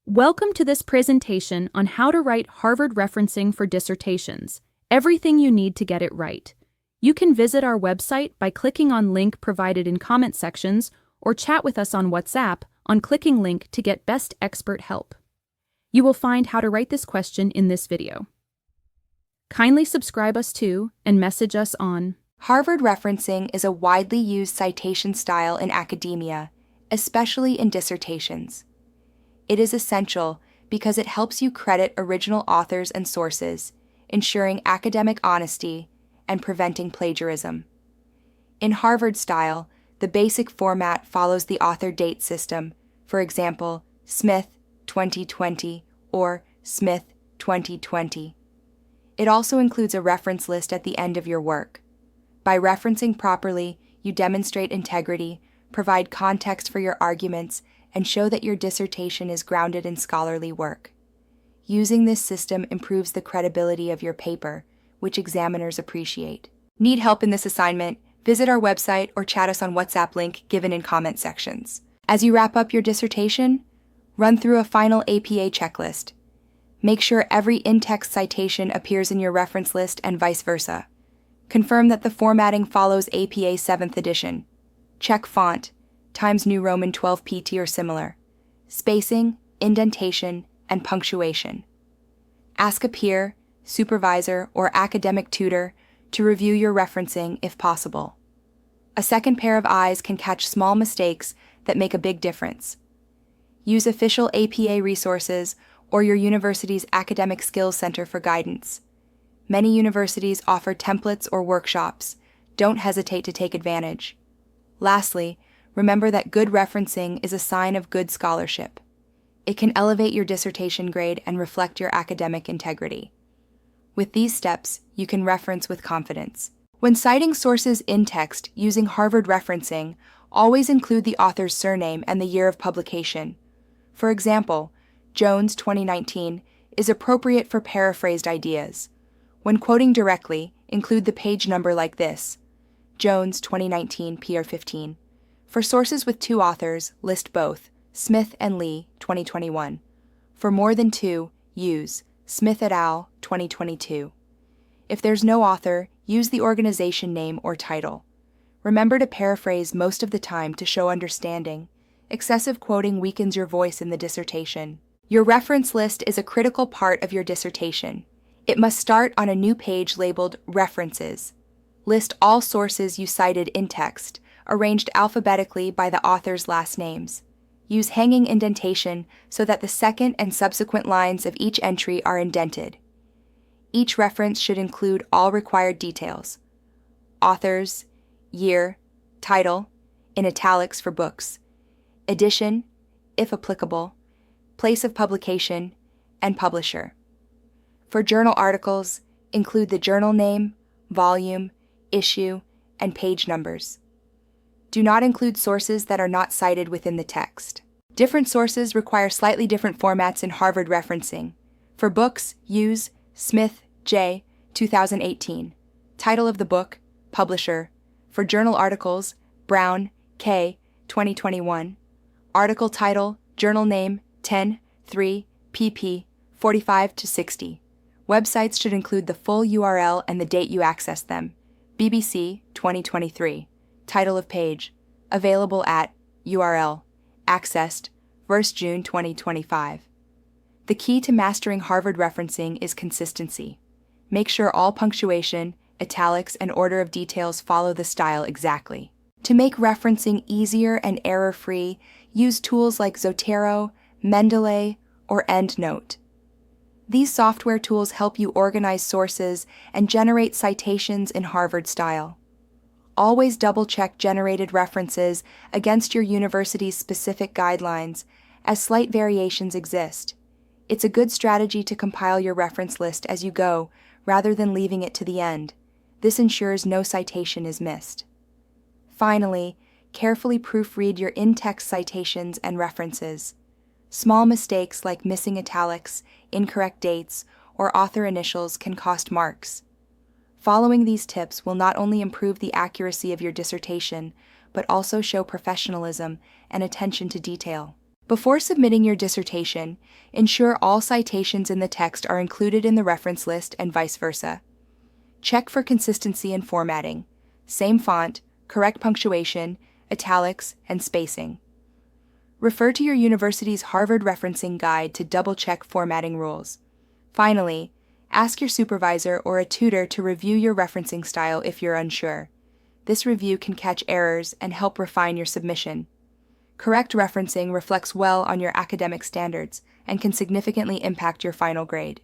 Welcome to this presentation on how to write Harvard referencing for dissertations. Everything you need to get it right. You can visit our website by clicking on link provided in comment sections or chat with us on WhatsApp on clicking link to get best expert help. You will find how to write this question in this video. Kindly subscribe us to and message us on. Harvard referencing is a widely used citation style in academia, especially in dissertations. It is essential because it helps you credit original authors and sources, ensuring academic honesty and preventing plagiarism. In Harvard style, the basic format follows the author date system, for example, Smith 2020 or Smith 2020. It also includes a reference list at the end of your work. By referencing properly, you demonstrate integrity, provide context for your arguments, and show that your dissertation is grounded in scholarly work. Using this system improves the credibility of your paper, which examiners appreciate. Need help in this assignment? Visit our website or chat us on WhatsApp link given in comment sections. As you wrap up your dissertation, run through a final APA checklist. Make sure every in-text citation appears in your reference list and vice versa. Confirm that the formatting follows APA 7th edition. Check font, Times New Roman 12 PT or similar, spacing, indentation, and punctuation. Ask a peer, supervisor, or academic tutor to review your referencing if possible. A second pair of eyes can catch small mistakes that make a big difference. Use official APA resources or your university's Academic Skills Center for guidance. Many universities offer templates or workshops. Don't hesitate to take advantage. Lastly, remember that good referencing is a sign of good scholarship. It can elevate your dissertation grade and reflect your academic integrity. With these steps, you can reference with confidence. When citing sources in text using Harvard referencing, always include the author's surname and the year of publication. For example, Jones 2019 is appropriate for paraphrased ideas. When quoting directly, include the page number like this: Jones 2019 PR 15. For sources with two authors, list both, Smith and Lee, 2021. For more than two, use Smith et al., 2022. If there's no author, use the organization name or title. Remember to paraphrase most of the time to show understanding. Excessive quoting weakens your voice in the dissertation. Your reference list is a critical part of your dissertation. It must start on a new page labeled References. List all sources you cited in text, arranged alphabetically by the author's last names. Use hanging indentation so that the second and subsequent lines of each entry are indented. Each reference should include all required details: authors, year, title, in italics for books, edition, if applicable, place of publication, and publisher. For journal articles, include the journal name, volume, issue, and page numbers. Do not include sources that are not cited within the text. Different sources require slightly different formats in Harvard referencing. For books, use Smith, J. 2018. Title of the book, publisher. For journal articles, Brown, K. 2021. Article title, journal name, 10, 3, pp. 45 to 60. Websites should include the full URL and the date you accessed them. BBC, 2023. Title of page, available at URL, accessed, 1st June 2025. The key to mastering Harvard referencing is consistency. Make sure all punctuation, italics, and order of details follow the style exactly. To make referencing easier and error-free, use tools like Zotero, Mendeley, or EndNote. These software tools help you organize sources and generate citations in Harvard style. Always double-check generated references against your university's specific guidelines, as slight variations exist. It's a good strategy to compile your reference list as you go, rather than leaving it to the end. This ensures no citation is missed. Finally, carefully proofread your in-text citations and references. Small mistakes like missing italics, incorrect dates, or author initials can cost marks. Following these tips will not only improve the accuracy of your dissertation, but also show professionalism and attention to detail. Before submitting your dissertation, ensure all citations in the text are included in the reference list and vice versa. Check for consistency in formatting, same font, correct punctuation, italics, and spacing. Refer to your university's Harvard Referencing Guide to double-check formatting rules. Finally, ask your supervisor or a tutor to review your referencing style if you're unsure. This review can catch errors and help refine your submission. Correct referencing reflects well on your academic standards and can significantly impact your final grade.